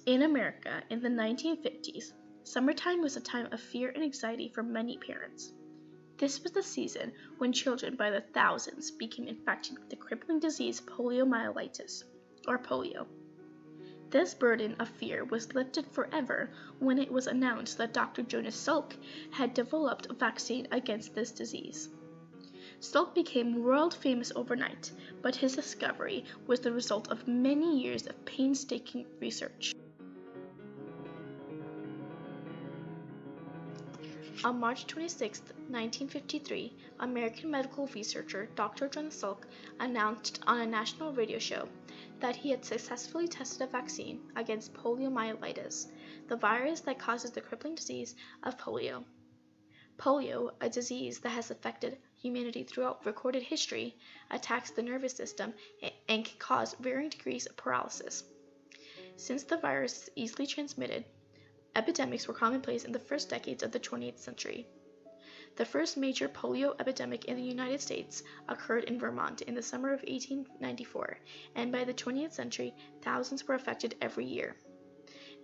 In America, in the 1950s, summertime was a time of fear and anxiety for many parents. This was the season when children by the thousands became infected with the crippling disease poliomyelitis, or polio. This burden of fear was lifted forever when it was announced that Dr. Jonas Salk had developed a vaccine against this disease. Salk became world famous overnight, but his discovery was the result of many years of painstaking research. On March 26, 1953, American medical researcher Dr. Jonas Salk announced on a national radio show that he had successfully tested a vaccine against poliomyelitis, the virus that causes the crippling disease of polio. Polio, a disease that has affected humanity throughout recorded history, attacks the nervous system and can cause varying degrees of paralysis. Since the virus is easily transmitted, epidemics were commonplace in the first decades of the 20th century. The first major polio epidemic in the United States occurred in Vermont in the summer of 1894, and by the 20th century, thousands were affected every year.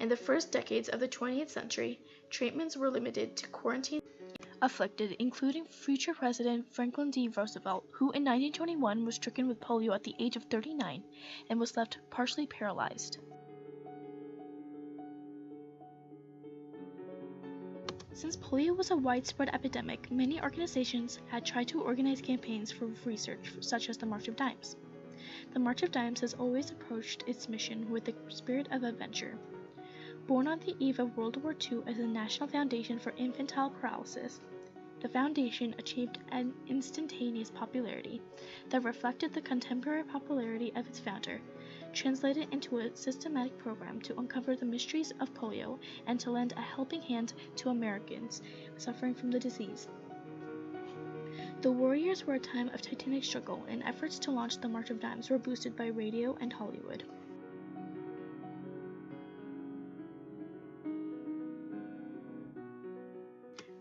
In the first decades of the 20th century, treatments were limited to quarantine afflicted, including future President Franklin D. Roosevelt, who in 1921 was stricken with polio at the age of 39 and was left partially paralyzed. Since polio was a widespread epidemic, many organizations had tried to organize campaigns for research, such as the March of Dimes. The March of Dimes has always approached its mission with the spirit of adventure. Born on the eve of World War II as the National Foundation for Infantile Paralysis, the foundation achieved an instantaneous popularity that reflected the contemporary popularity of its founder, translated into a systematic program to uncover the mysteries of polio and to lend a helping hand to Americans suffering from the disease. The Warriors were a time of titanic struggle, and efforts to launch the March of Dimes were boosted by radio and Hollywood.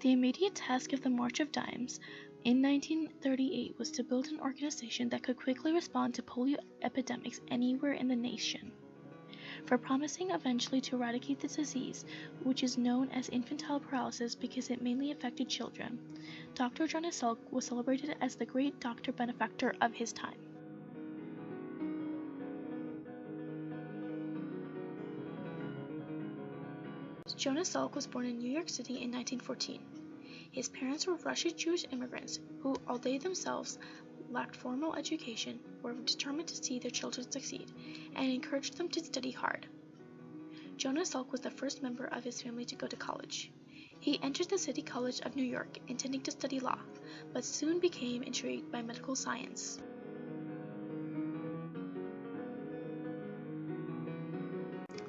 The immediate task of the March of Dimes in 1938 was to build an organization that could quickly respond to polio epidemics anywhere in the nation. For promising eventually to eradicate the disease, which is known as infantile paralysis because it mainly affected children, Dr. Jonas Salk was celebrated as the great doctor benefactor of his time. Jonas Salk was born in New York City in 1914. His parents were Russian Jewish immigrants who, although they themselves lacked formal education, were determined to see their children succeed and encouraged them to study hard. Jonas Salk was the first member of his family to go to college. He entered the City College of New York intending to study law, but soon became intrigued by medical science.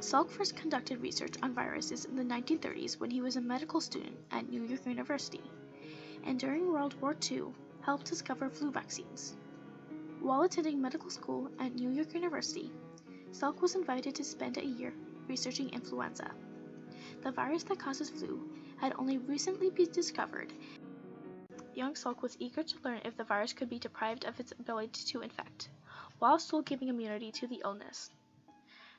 Salk first conducted research on viruses in the 1930s when he was a medical student at New York University, and during World War II helped discover flu vaccines. While attending medical school at New York University, Salk was invited to spend a year researching influenza. The virus that causes flu had only recently been discovered. Young Salk was eager to learn if the virus could be deprived of its ability to infect, while still giving immunity to the illness.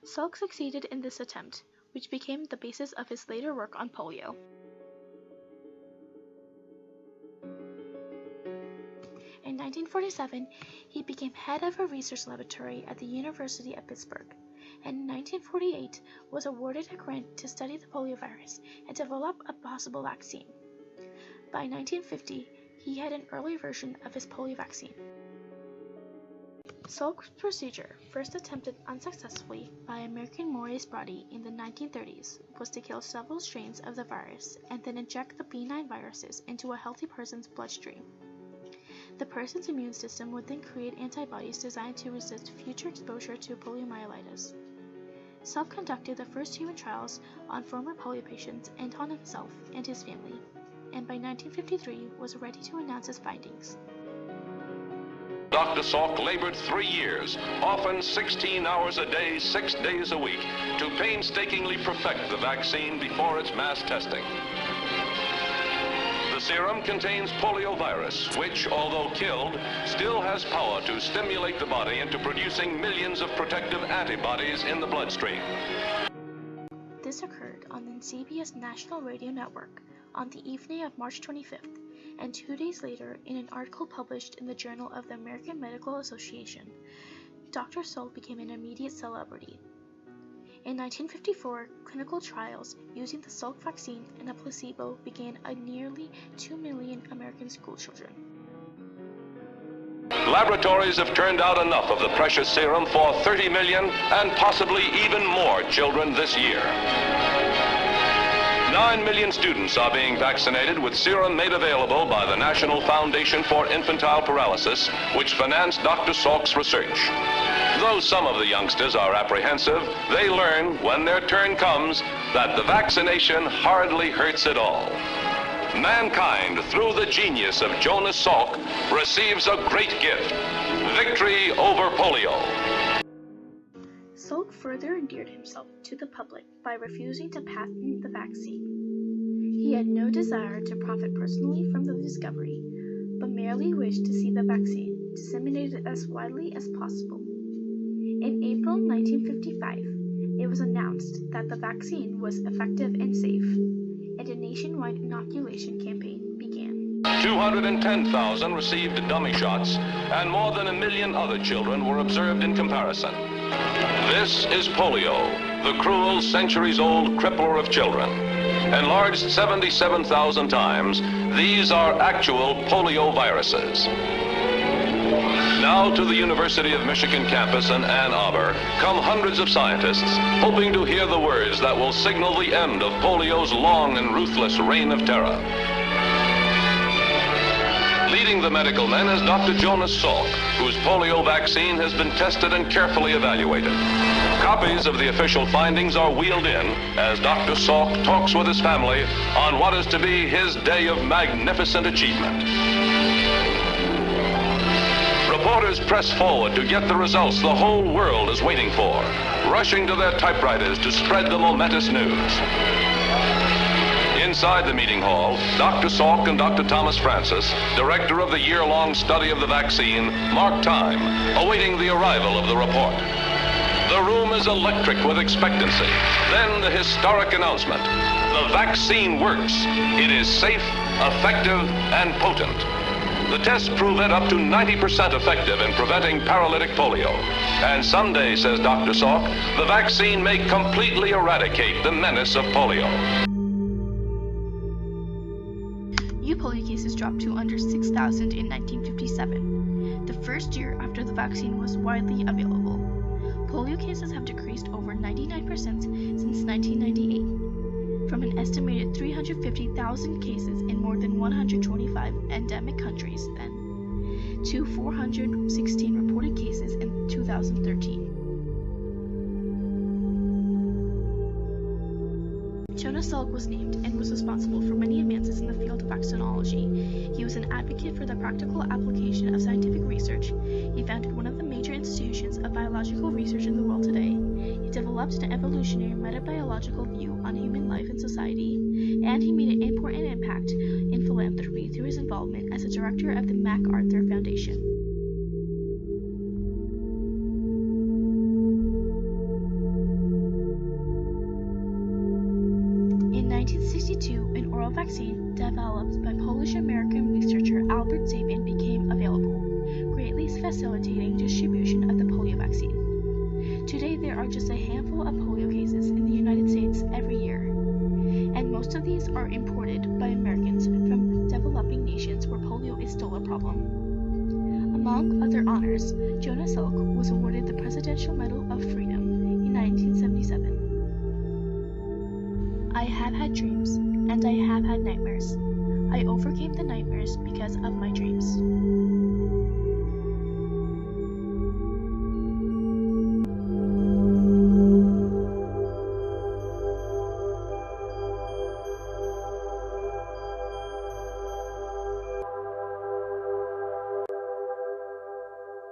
Salk succeeded in this attempt, which became the basis of his later work on polio. In 1947, he became head of a research laboratory at the University of Pittsburgh, and in 1948 was awarded a grant to study the poliovirus and develop a possible vaccine. By 1950, he had an early version of his polio vaccine. Salk's procedure, first attempted unsuccessfully by American Maurice Brody in the 1930s, was to kill several strains of the virus and then inject the benign viruses into a healthy person's bloodstream. The person's immune system would then create antibodies designed to resist future exposure to poliomyelitis. Salk conducted the first human trials on former polio patients and on himself and his family, and by 1953 was ready to announce his findings. Dr. Salk labored 3 years, often 16 hours a day, 6 days a week, to painstakingly perfect the vaccine before its mass testing. The serum contains poliovirus, which, although killed, still has power to stimulate the body into producing millions of protective antibodies in the bloodstream. This occurred on the CBS National Radio Network on the evening of March 25th, and 2 days later, in an article published in the Journal of the American Medical Association, Dr. Salk became an immediate celebrity. In 1954, clinical trials using the Salk vaccine and a placebo began on nearly 2 million American schoolchildren. Laboratories have turned out enough of the precious serum for 30 million and possibly even more children this year. 9 million students are being vaccinated with serum made available by the National Foundation for Infantile Paralysis, which financed Dr. Salk's research. Though some of the youngsters are apprehensive, they learn when their turn comes that the vaccination hardly hurts at all. Mankind, through the genius of Jonas Salk, receives a great gift: victory over polio. Salk further endeared himself to the public by refusing to patent the vaccine. He had no desire to profit personally from the discovery, but merely wished to see the vaccine disseminated as widely as possible. In April 1955, it was announced that the vaccine was effective and safe, and a nationwide inoculation campaign began. 210,000 received dummy shots, and more than 1 million other children were observed in comparison. This is polio, the cruel, centuries-old crippler of children. Enlarged 77,000 times, these are actual polio viruses. Now to the University of Michigan campus in Ann Arbor come hundreds of scientists hoping to hear the words that will signal the end of polio's long and ruthless reign of terror. Leading the medical men is Dr. Jonas Salk, whose polio vaccine has been tested and carefully evaluated. Copies of the official findings are wheeled in as Dr. Salk talks with his family on what is to be his day of magnificent achievement. Reporters press forward to get the results the whole world is waiting for, rushing to their typewriters to spread the momentous news. Inside the meeting hall, Dr. Salk and Dr. Thomas Francis, director of the year-long study of the vaccine, mark time, awaiting the arrival of the report. The room is electric with expectancy. Then the historic announcement: the vaccine works. It is safe, effective, and potent. The tests prove it up to 90% effective in preventing paralytic polio. And someday, says Dr. Salk, the vaccine may completely eradicate the menace of polio. New polio cases dropped to under 6,000 in 1957, the first year after the vaccine was widely available. Polio cases have decreased over 99% since 1998. From an estimated 350,000 cases in more than 125 endemic countries then, to 416 reported cases in 2013. Jonas Salk was named and was responsible for many advances in the field of vaccinology. He was an advocate for the practical application of scientific research. He founded one of the major institutions of biological research in the world today. He developed an evolutionary metabiological view on human life and society, and he made an important impact in philanthropy through his involvement as a director of the MacArthur Foundation. In 1962, an oral vaccine developed by Polish-American researcher Albert Sabin became available, greatly facilitating distribution of the polio vaccine. Today, there are just a handful of polio cases in the United States every year, and most of these are imported by Americans from developing nations where polio is still a problem. Among other honors, Jonas Salk was awarded the Presidential Medal of Freedom in 1977. I have had dreams, and I have had nightmares. I overcame the nightmares because of my dreams.